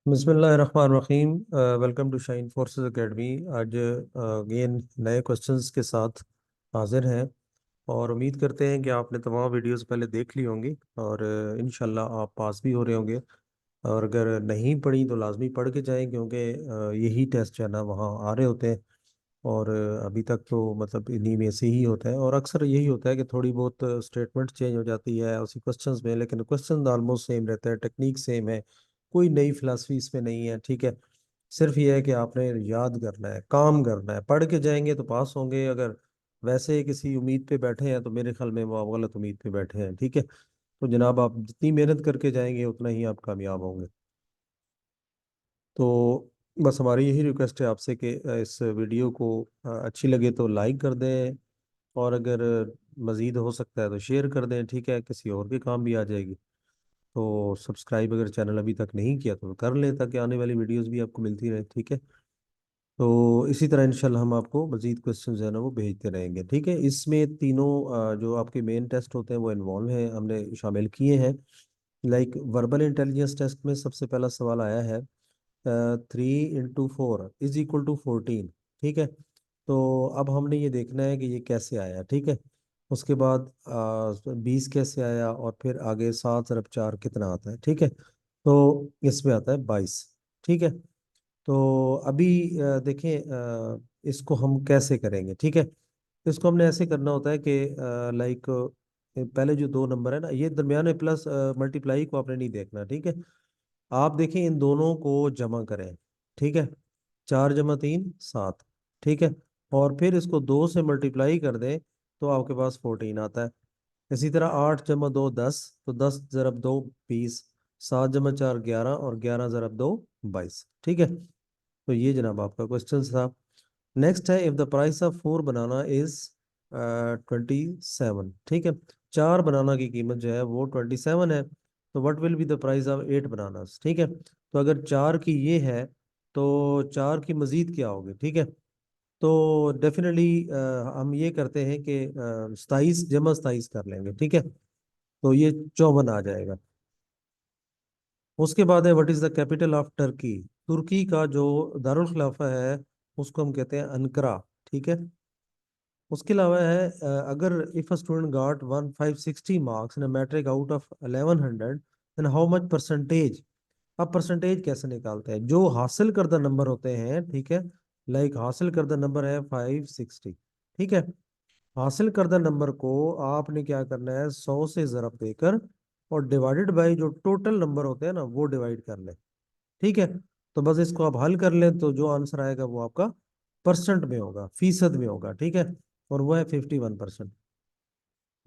बिस्मिल्लाहिर्रहमानिर्रहीम। Welcome to Shine Forces Academy. आज again नए क्वेश्चंस के साथ हाजिर हैं और उम्मीद करते हैं कि आपने तमाम वीडियोस पहले देख ली होंगी और इंशाल्लाह आप पास भी हो रहे होंगे। और अगर नहीं पढ़ी तो लाजमी पढ़ के जाएं, क्योंकि यही टेस्ट जो है ना वहाँ आ रहे होते हैं। और अभी तक तो मतलब इन्हीं में से ही होता है, और अक्सर यही होता है कि थोड़ी बहुत स्टेटमेंट चेंज हो जाती है उसी क्वेश्चंस में, लेकिन क्वेश्चन ऑलमोस्ट सेम रहता है, टेक्निक सेम है। कोई नई फिलासफी इसमें नहीं है, ठीक है। सिर्फ ये है कि आपने याद करना है, काम करना है, पढ़ के जाएंगे तो पास होंगे। अगर वैसे किसी उम्मीद पे बैठे हैं तो मेरे ख्याल में वो आप गलत उम्मीद पे बैठे हैं, ठीक है। तो जनाब आप जितनी मेहनत करके जाएंगे उतना ही आप कामयाब होंगे। तो बस हमारी यही रिक्वेस्ट है आपसे कि इस वीडियो को अच्छी लगे तो लाइक कर दें, और अगर मज़ीद हो सकता है तो शेयर कर दें, ठीक है, किसी और के काम भी आ जाएगी। तो सब्सक्राइब अगर चैनल अभी तक नहीं किया तो कर लें, ताकि आने वाली वीडियोस भी आपको मिलती रहे, ठीक है। तो इसी तरह इंशाल्लाह हम आपको मज़ीद क्वेश्चन जो है ना वो भेजते रहेंगे, ठीक है। इसमें तीनों जो आपके मेन टेस्ट होते हैं वो इन्वॉल्व हैं, हमने शामिल किए हैं। लाइक वर्बल इंटेलिजेंस टेस्ट में सबसे पहला सवाल आया है, 3 × 4 = 14, ठीक है। तो अब हमने ये देखना है कि ये कैसे आया, ठीक है। उसके बाद 20 कैसे आया, और फिर आगे 7 × 4 कितना आता है, ठीक है। तो इसमें आता है 22, ठीक है। तो अभी देखें, इसको हम कैसे करेंगे, ठीक है। इसको हमने ऐसे करना होता है कि लाइक पहले जो दो नंबर है ना, ये दरमियान में प्लस मल्टीप्लाई को आपने नहीं देखना, ठीक है। आप देखें इन दोनों को जमा करें, ठीक है। 4 × 3 = 7, ठीक है। और फिर इसको 2 से मल्टीप्लाई कर दें तो आपके पास 14 आता है। इसी तरह 8 × 2 = 10, तो 10 ज़रब 2 20, 7 × 4 = 11, और 11 ज़रब 2 22, ठीक है। तो ये जनाब आपका क्वेश्चन था। नेक्स्ट है, if the price of 4 banana is 27, ठीक है। 4 बनाना की कीमत जो है वो 27 है, तो what will be the price of 8 बनाना, ठीक है। तो अगर 4 की ये है तो 4 की मजीद क्या होगी, ठीक है। तो डेफिनेटली हम ये करते हैं कि 27 जमा 27 कर लेंगे, ठीक है। तो ये 54 आ जाएगा। उसके बाद है, what is the capital of Turkey. तुर्की का जो दारुल खिलाफा है उसको हम कहते हैं अंकरा, ठीक है। उसके अलावा है, अगर if a student got 1560 marks in a matric out of 1100, then how much percentage. अब परसेंटेज कैसे निकालते हैं, जो हासिल करदा नंबर होते हैं, ठीक है। लाइक हासिल करदा नंबर है 560, ठीक है। हासिल करदा नंबर को आपने क्या करना है, 100 से ज़रब देकर और डिवाइडेड बाई जो टोटल नंबर होते हैं ना वो डिवाइड कर लें, ठीक है। तो बस इसको आप हल कर लें तो जो आंसर आएगा वो आपका परसेंट में होगा, फीसद में होगा, ठीक है। और वो है 51%।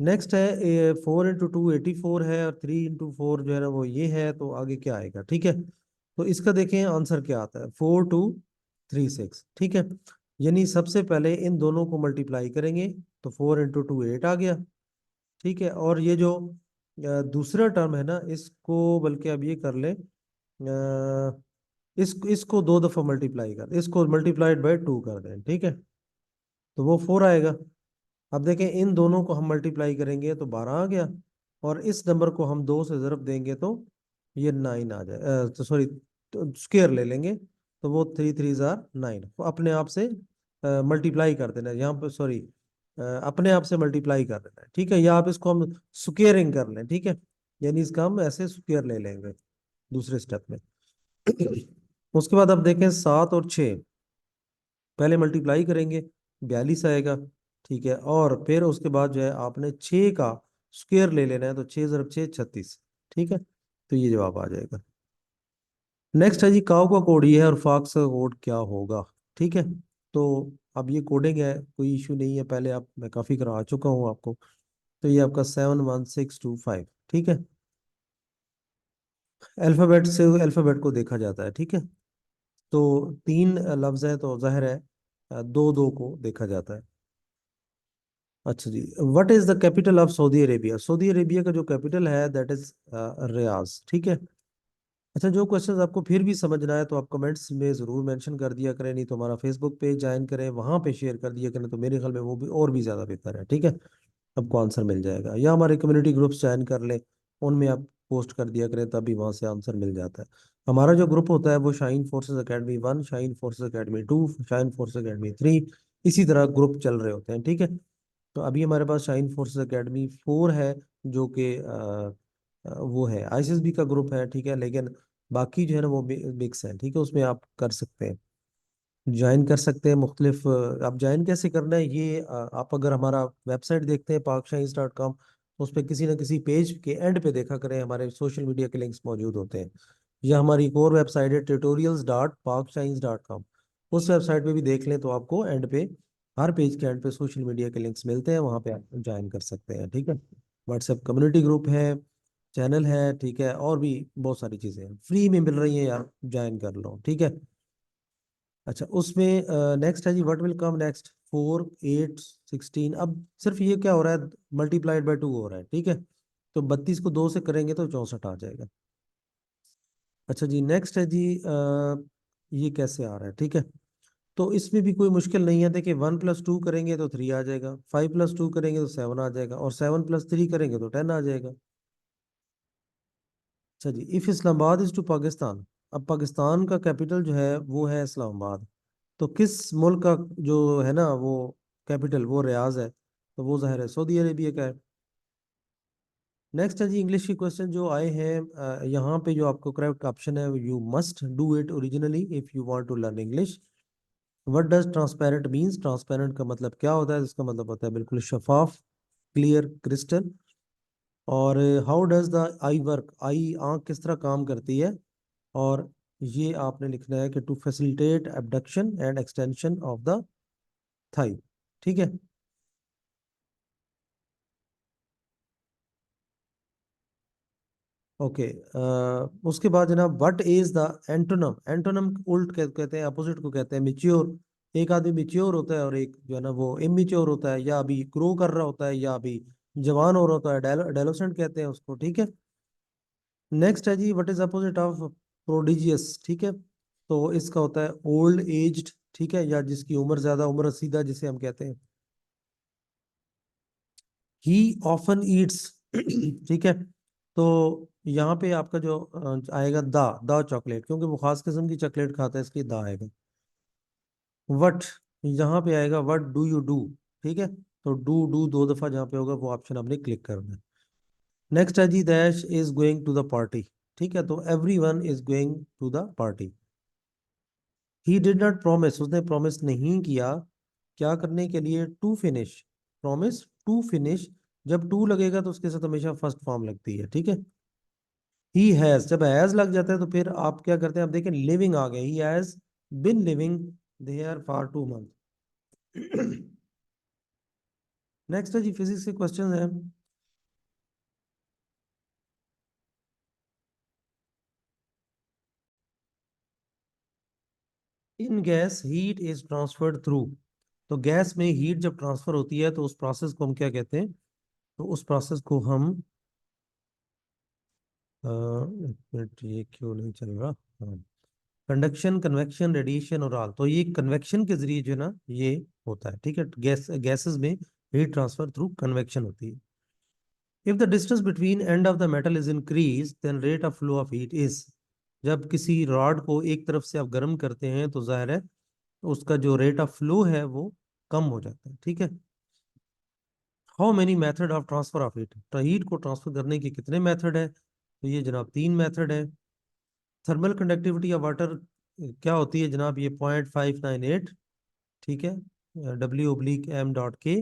नेक्स्ट है, 4 × 2 = 84 है, और 3 × 4 जो है ना वो ये है, तो आगे क्या आएगा, ठीक है। तो इसका देखें आंसर क्या आता है, 4236, ठीक है। यानी सबसे पहले इन दोनों को मल्टीप्लाई करेंगे तो 4 × 2 8 आ गया, ठीक है। और ये जो दूसरा टर्म है ना, इसको बल्कि अब ये कर ले, इसको दो दफा मल्टीप्लाई कर, इसको मल्टीप्लाइड बाय 2 कर दें, ठीक है। तो वो 4 आएगा। अब देखें इन दोनों को हम मल्टीप्लाई करेंगे तो 12 आ गया, और इस नंबर को हम 2 से ज़रब देंगे तो ये 9 आ जाए, तो सॉरी, तो स्क्वायर ले लेंगे तो वो 3 3 = 9, तो अपने आप से मल्टीप्लाई कर देना है यहाँ पे, सॉरी, अपने आप से मल्टीप्लाई कर देना है, ठीक है। या आप इसको हम स्क्वेयरिंग कर लें, ठीक है। यानी इसका हम ऐसे स्क्वेयर ले लेंगे दूसरे स्टेप में। उसके बाद अब देखें 7 और 6, पहले मल्टीप्लाई करेंगे 42 आएगा, ठीक है। और फिर उसके बाद जो है आपने 6 का स्क्वायर ले लेना है, तो 6 × 6 = 36, ठीक है। तो ये जवाब आ जाएगा। नेक्स्ट है जी, काव का कोड ये है और फॉक्स का कोड क्या होगा, ठीक है। तो अब ये कोडिंग है, कोई इशू नहीं है, पहले आप मैं काफ़ी करा चुका हूँ आपको। तो ये आपका 7 1 6 2 5, ठीक है। अल्फ़ाबेट से अल्फ़ाबेट को देखा जाता है, ठीक है। तो 3 लफ्ज है तो जाहिर है दो दो को देखा जाता है। अच्छा जी, what is the capital of Saudi Arabia. Saudi Arabia का जो कैपिटल है दैट इज रियाज, ठीक है। अच्छा, जो क्वेश्चंस आपको फिर भी समझना है तो आप कमेंट्स में ज़रूर मेंशन कर दिया करें, नहीं तो हमारा फेसबुक पेज ज्वाइन करें, वहाँ पे शेयर कर दिया करें, तो मेरे ख्याल में वो भी और भी ज़्यादा बेहतर है, ठीक है। आपको आंसर मिल जाएगा, या हमारे कम्युनिटी ग्रुप्स ज्वाइन कर लें, उनमें आप पोस्ट कर दिया करें, तभी वहां से आंसर मिल जाता है। हमारा जो ग्रुप होता है वो shine Forces academy 1, shine Forces academy 2, shine Forces academy 3, इसी तरह ग्रुप चल रहे होते हैं, ठीक है। तो अभी हमारे पास शाइन फोर्सेस एकेडमी 4 है, जो कि वो है आईएसएसबी का ग्रुप है, ठीक है। लेकिन बाकी जो है ना वो मिक्स है, ठीक है, उसमें आप कर सकते हैं, ज्वाइन कर सकते हैं मुख्तलिफ। आप ज्वाइन कैसे करना है ये आप अगर हमारा वेबसाइट देखते हैं parkscience.com, उस पर किसी न किसी पेज के एंड पे देखा करें, हमारे सोशल मीडिया के लिंक्स मौजूद होते हैं। या हमारी एक और वेबसाइट है tutorials.parkscience.com, उस वेबसाइट पे भी देख लें तो आपको एंड पे, हर पेज के एंड पे सोशल मीडिया के लिंक्स मिलते हैं, वहाँ पे आप ज्वाइन कर सकते हैं, ठीक है। व्हाट्सएप कम्युनिटी ग्रुप है, चैनल है, ठीक है, और भी बहुत सारी चीज़ें हैं फ्री में मिल रही हैं यार, ज्वाइन कर लो, ठीक है। अच्छा, उसमें नेक्स्ट है जी, व्हाट विल कम नेक्स्ट, 4 8 16। अब सिर्फ ये क्या हो रहा है, मल्टीप्लाइड बाय 2 हो रहा है, ठीक है। तो 32 को 2 से करेंगे तो 64 आ जाएगा। अच्छा जी, नेक्स्ट है जी, ये कैसे आ रहा है, ठीक है। तो इसमें भी कोई मुश्किल नहीं है, देखिए 1 + 2 करेंगे तो 3 आ जाएगा, 5 + 2 करेंगे तो 7 आ जाएगा, और 7 + 3 करेंगे तो 10 आ जाएगा। अच्छा जी, if Islamabad is to Pakistan. अब पाकिस्तान का कैपिटल जो है वो है इस्लामाबाद, तो किस मुल्क का जो है ना वो कैपिटल वो रियाज है, तो वो जाहिर है सऊदी अरेबिया का है। नेक्स्ट है जी, इंग्लिश की क्वेश्चन जो आए हैं, यहाँ पे जो आपको करेक्ट ऑप्शन है, you must do it originally if you want to learn English. What does transparent means, transparent का मतलब क्या होता है, इसका मतलब होता है बिल्कुल शफाफ, क्लियर, क्रिस्टल। और how does the eye work, eye आंख किस तरह काम करती है। और ये आपने लिखना है कि to facilitate abduction and extension of the thigh, ठीक है। ओके, उसके बाद जनाब, what is the antonym, antonym उल्ट कहते हैं, अपोजिट को कहते हैं मिच्योर। एक आदमी मिच्योर होता है और एक जो है ना वो इमेच्योर होता है, या अभी ग्रो कर रहा होता है या अभी जवान हो रहा होता है, एडोलेसेंट कहते हैं उसको, ठीक है। नेक्स्ट है जी, what is opposite of prodigious, ठीक है। तो इसका होता है ओल्ड एज्ड, ठीक है, या जिसकी उम्र ज्यादा, उम्र रसीदा जिसे हम कहते हैं। ही ऑफन ईट्स ठीक है। तो यहाँ पे आपका जो आएगा द चॉकलेट, क्योंकि वो खास किस्म की चॉकलेट खाता है, इसलिए द आएगा। वट, यहाँ पे आएगा व्हाट डू यू डू, ठीक है। तो डू 2 दफा जहाँ पे होगा वो ऑप्शन आपने क्लिक करना है। नेक्स्ट है जी, dash is going to the party, ठीक है। तो every one is going to the party. He did not promise, उसने प्रोमिस नहीं किया, क्या करने के लिए, to finish, promise to finish. जब टू लगेगा तो उसके साथ हमेशा फर्स्ट फॉर्म लगती है, ठीक है। ही हैज, जब हैज लग जाता है तो फिर आप क्या करते हैं, आप देखें लिविंग आ गया, he has been living there for 2 month. Next है जी, फिजिक्स के क्वेश्चन है। In gas heat is transferred through, तो गैस में हीट जब ट्रांसफर होती है तो उस प्रोसेस को हम क्या कहते हैं, तो उस प्रोसेस को हम एक मिनट, ये क्यों नहीं चल रहा, हाँ, कंडक्शन, कन्वेक्शन, रेडिएशन और ऑल। तो ये कन्वेक्शन के जरिए जो है ना ये होता है, ठीक है। गैसेस में हीट ट्रांसफर थ्रू कन्वेक्शन होती है। If the distance between end of the metal is increase then rate of flow of heat is, जब किसी रॉड को एक तरफ से आप गर्म करते हैं तो जाहिर है उसका जो रेट ऑफ फ्लो है वो कम हो जाता है, ठीक है। How many method of transfer of heat, तो हीट को ट्रांसफर करने के कितने मेथड है, तो ये जनाब 3 मेथड है। थर्मल कंडक्टिविटी ऑफ वाटर क्या होती है जनाब, ये 0.598, ठीक है, W/M.K।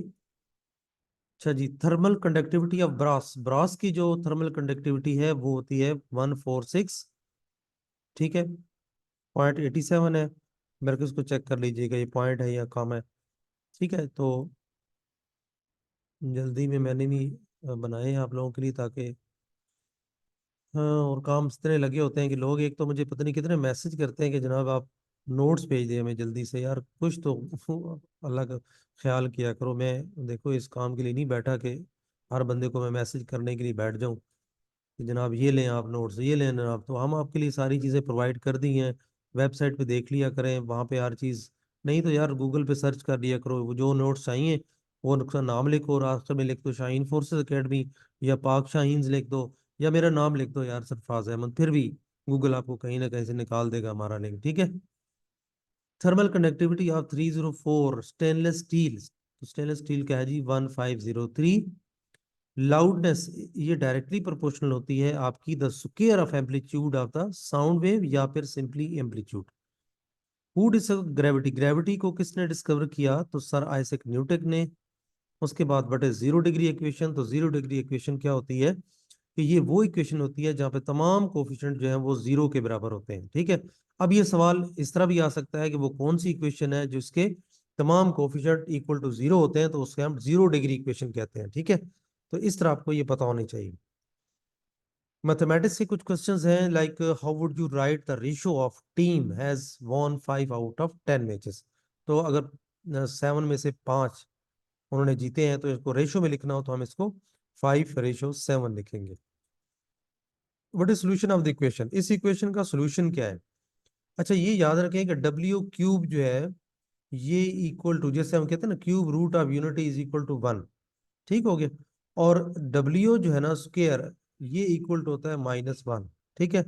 अच्छा जी, thermal conductivity of brass, brass की जो थर्मल कंडक्टिविटी है वो होती है 146, ठीक है, 0.87 है। मेरे को इसको चेक कर लीजिएगा ये पॉइंट है या कम है, ठीक है। तो जल्दी में मैंने भी बनाए हैं आप लोगों के लिए, ताकि हाँ, और काम इतने लगे होते हैं कि लोग एक तो मुझे पता नहीं कितने मैसेज करते हैं कि जनाब आप नोट्स भेज दें हमें जल्दी से, यार कुछ तो अल्लाह का ख्याल किया करो। मैं देखो इस काम के लिए नहीं बैठा कि हर बंदे को मैं मैसेज करने के लिए बैठ जाऊं कि जनाब ये लें आप नोट्स, ये लें आप, तो हम आपके लिए सारी चीज़ें प्रोवाइड कर दी हैं। वेबसाइट पे देख लिया करें, वहाँ पे हर चीज़, नहीं तो यार गूगल पे सर्च कर लिया करो, वो जो नोट्स चाहिए वो उसका नाम लिखो और आखिर में लिख दो शाहीन फोर्सेस एकेडमी या पाक शाहीन लिख दो, या मेरा नाम लिख दो यार, सरफराज अहमद, फिर भी गूगल आपको कहीं ना कहीं से निकाल देगा हमारा लिंक, ठीक है। Thermal conductivity of 304 stainless steel, तो स्टेनलेस स्टील का है जी 1503। लाउडनेस ये डायरेक्टली प्रोपोर्शनल होती है आपकी the square of amplitude of the sound wave या फिर simply amplitude. Who discover gravity, gravity को किसने डिस्कवर किया, तो सर आइजैक न्यूटन ने। उसके बाद what is zero degree equation, तो जीरो डिग्री इक्वेशन क्या होती है कि ये वो इक्वेशन होती है जहाँ पे तमाम कोफिशिएंट जो है वो जीरो के बराबर होते हैं, ठीक है। अब ये सवाल इस तरह भी आ सकता है कि वो कौन सी इक्वेशन है जिसके तमाम कोफिशिएंट इक्वल टू जीरो होते हैं, तो उसके हम जीरो डिग्री इक्वेशन कहते हैं, ठीक है। तो इस तरह आपको ये पता होनी चाहिए। मैथमेटिक्स के कुछ क्वेश्चंस हैं, like how would you right the ratio of team has won 5 out of 10 matches. तो अगर 7 में से 5 उन्होंने जीते हैं, तो इसको रेशियो में लिखना हो तो हम इसको 5:7 लिखेंगे। What is solution of the equation, इस इक्वेशन का सोल्यूशन क्या है। अच्छा ये याद रखें कि डब्ल्यू क्यूब जो है ये इक्वल टू, जैसे हम कहते हैं ना cube root of unity is equal to 1, ठीक हो गया। और डब्ल्यू जो है ना स्क्वायर, ये इक्वल टू होता है -1, ठीक है।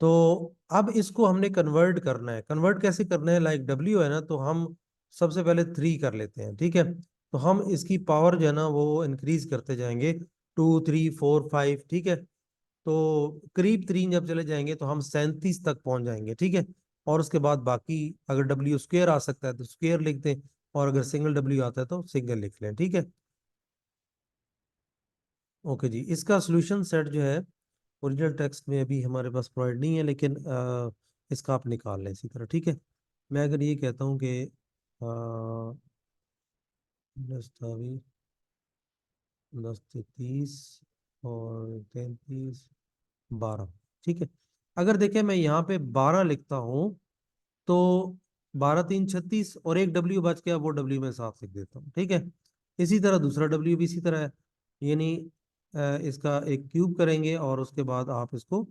तो अब इसको हमने कन्वर्ट करना है, कन्वर्ट कैसे करना है, लाइक डब्ल्यू है ना, तो हम सबसे पहले 3 कर लेते हैं, ठीक है। तो हम इसकी पावर जो है ना वो इंक्रीज करते जाएंगे, 2 3 4 5, ठीक है। तो करीब 3 जब चले जाएंगे तो हम 37 तक पहुंच जाएंगे, ठीक है। और उसके बाद बाकी अगर डब्ल्यू स्क्वायर आ सकता है तो स्क्वायर लिख दें, और अगर सिंगल डब्ल्यू आता है तो सिंगल लिख लें, ठीक है। ओके जी, इसका सोल्यूशन सेट जो है ओरिजिनल टेक्स्ट में अभी हमारे पास प्रोवाइड नहीं है, लेकिन इसका आप निकाल लें इसी तरह, ठीक है। मैं अगर ये कहता हूँ कि 10 10 से 30 और 33 12, ठीक है। अगर देखें मैं यहाँ पे 12 लिखता हूँ, तो 12 3 36 और एक डब्ल्यू बच गया, वो डब्ल्यू में साथ लिख देता हूँ, ठीक है। इसी तरह दूसरा डब्ल्यू भी इसी तरह है, यानी इसका एक क्यूब करेंगे और उसके बाद आप इसको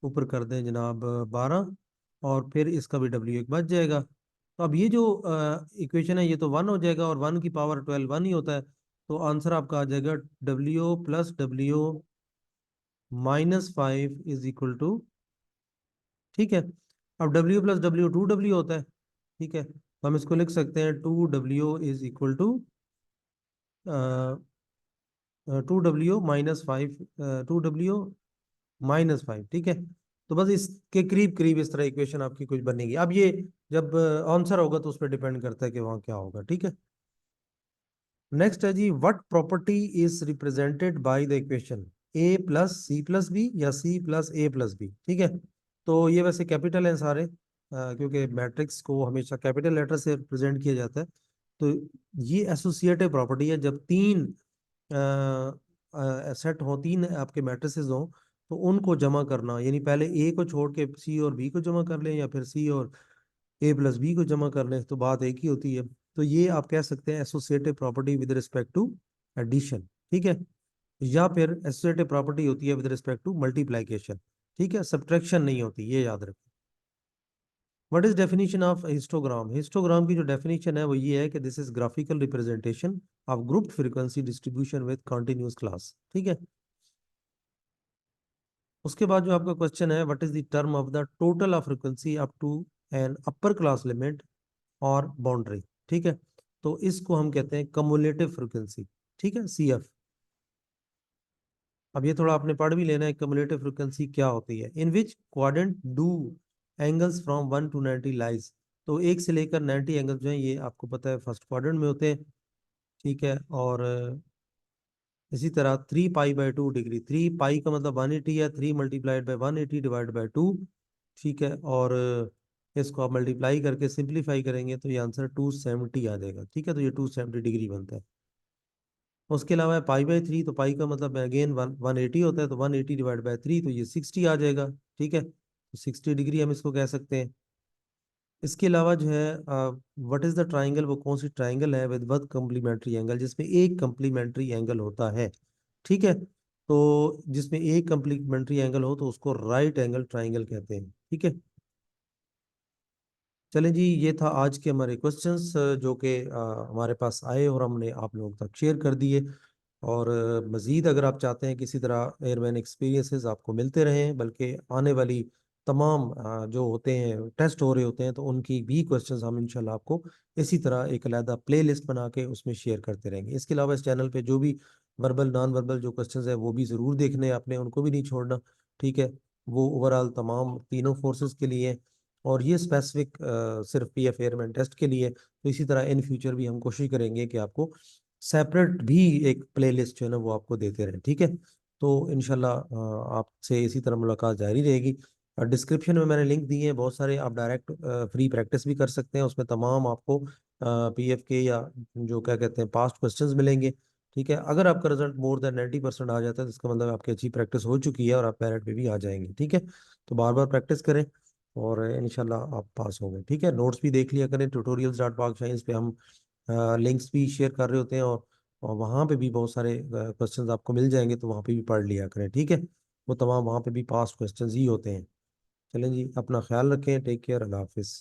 ऊपर कर दें जनाब 12, और फिर इसका भी डब्ल्यू एक बच जाएगा। तो अब ये जो इक्वेशन है ये तो 1 हो जाएगा, और 1 की पावर 12 1 ही होता है। तो आंसर आपका आ जाएगा W+W-5 इज इक्वल टू, ठीक है। अब W+W 2W होता है, ठीक है। तो हम इसको लिख सकते हैं 2W is equal to 2W-5, 2W-5, ठीक है। तो बस इसके करीब करीब इस तरह इक्वेशन आपकी कुछ बनेगी। अब ये जब आंसर होगा तो उस पर डिपेंड करता है कि वहाँ क्या होगा, ठीक है। नेक्स्ट है जी, what property is represented by the equation A+C+B या C+A+B, ठीक है। तो ये वैसे कैपिटल हैं सारे, क्योंकि मैट्रिक्स को हमेशा कैपिटल लेटर से रिप्रेजेंट किया जाता है। तो ये एसोसिएटिव प्रॉपर्टी है, जब 3 सेट हो, 3 आपके मैट्रिसेस हो, तो उनको जमा करना, यानी पहले ए को छोड़ के सी और बी को जमा कर लें, या फिर सी और A+B को जमा कर लें, तो बात एक ही होती है। तो ये आप कह सकते हैं associative property with respect to addition, ठीक है। या फिर एसोसिएटिव प्रॉपर्टी होती है विद रिस्पेक्ट टू मल्टीप्लिकेशन, ठीक है, सब्ट्रैक्शन नहीं होती, ये याद रखें। What is definition of histogram, histogram की जो डेफिनेशन है वो ये है कि this is graphical representation of group frequency distribution with continuous class, ठीक है। उसके बाद जो आपका क्वेश्चन है, what is the term of the total of frequency up to an upper class limit और बाउंड्री, ठीक है। तो इसको हम कहते हैं कम्युलेटिव फ्रीक्वेंसी, ठीक है, CF। अब ये थोड़ा आपने पढ़ भी लेना है, कम्युलेटिव फ्रीक्वेंसी क्या होती है। In which quadrant do angles from 1 to 90 lies, तो 1 से लेकर 90 एंगल्स जो है ये आपको पता है फर्स्ट क्वाड्रेंट में होते हैं, ठीक है। और इसी तरह 3π/2 डिग्री, 3π का मतलब 180 है, 3 × 180 डिवाइड बाई 2, ठीक है। और इसको आप मल्टीप्लाई करके सिंप्लीफाई करेंगे तो ये आंसर 270 आ जाएगा, ठीक है। तो ये 270 डिग्री बनता है। उसके अलावा π/3, तो पाई का मतलब अगेन 180 होता है, तो 180 डिवाइड बाई 3, तो ये 60 आ जाएगा, ठीक है। तो 60 डिग्री हम इसको कह सकते हैं। इसके अलावा जो है व्हाट इज द ट्राइंगल, वो कौन सी ट्राइंगल है विद वन कम्प्लीमेंट्री एंगल, जिसमें एक कम्प्लीमेंट्री एंगल होता है, ठीक है। तो जिसमें एक कम्प्लीमेंट्री एंगल हो तो उसको राइट एंगल ट्राइंगल कहते हैं, ठीक है। चलें जी, ये था आज के हमारे क्वेश्चंस जो कि हमारे पास आए और हमने आप लोगों तक शेयर कर दिए। और मज़ीद अगर आप चाहते हैं किसी तरह एयरमैन एक्सपीरियंसेस आपको मिलते रहें, बल्कि आने वाली तमाम जो होते हैं टेस्ट हो रहे होते हैं, तो उनकी भी क्वेश्चंस हम इंशाल्लाह आपको इसी तरह एक अलहदा प्ले लिस्ट बना के उसमें शेयर करते रहेंगे। इसके अलावा इस चैनल पे जो भी वर्बल नॉन वर्बल जो क्वेश्चंस है वो भी ज़रूर देखने हैं आपने, उनको भी नहीं छोड़ना। ठीक है, वो ओवरऑल तमाम तीनों फोर्सेस के लिए, और ये स्पेसिफिक सिर्फ पीएफ एयरमैन टेस्ट के लिए। तो इसी तरह इन फ्यूचर भी हम कोशिश करेंगे कि आपको सेपरेट भी एक प्लेलिस्ट जो है ना वो आपको देते रहें। ठीक है, तो इंशाल्लाह आपसे इसी तरह मुलाकात जारी रहेगी। डिस्क्रिप्शन में मैंने लिंक दिए हैं बहुत सारे, आप डायरेक्ट फ्री प्रैक्टिस भी कर सकते हैं, उसमें तमाम आपको पीएफ के या जो क्या कहते हैं पास्ट क्वेश्चंस मिलेंगे। ठीक है, अगर आपका रिजल्ट मोर देन 90% आ जाता है तो इसका मतलब आपकी अच्छी प्रैक्टिस हो चुकी है और आप मेरिट पे भी आ जाएंगे। ठीक है, तो बार बार प्रैक्टिस करें और इंशाल्लाह आप पास होंगे। ठीक है, नोट्स भी देख लिया करें, tutorials.parkscience पे हम लिंक्स भी शेयर कर रहे होते हैं, और वहाँ पे भी बहुत सारे क्वेश्चंस आपको मिल जाएंगे, तो वहाँ पे भी पढ़ लिया करें। ठीक है, वो तमाम वहाँ पे भी पास्ट क्वेश्चंस ही होते हैं। चलें जी, अपना ख्याल रखें, टेक केयर, अल्लाह हाफिज़।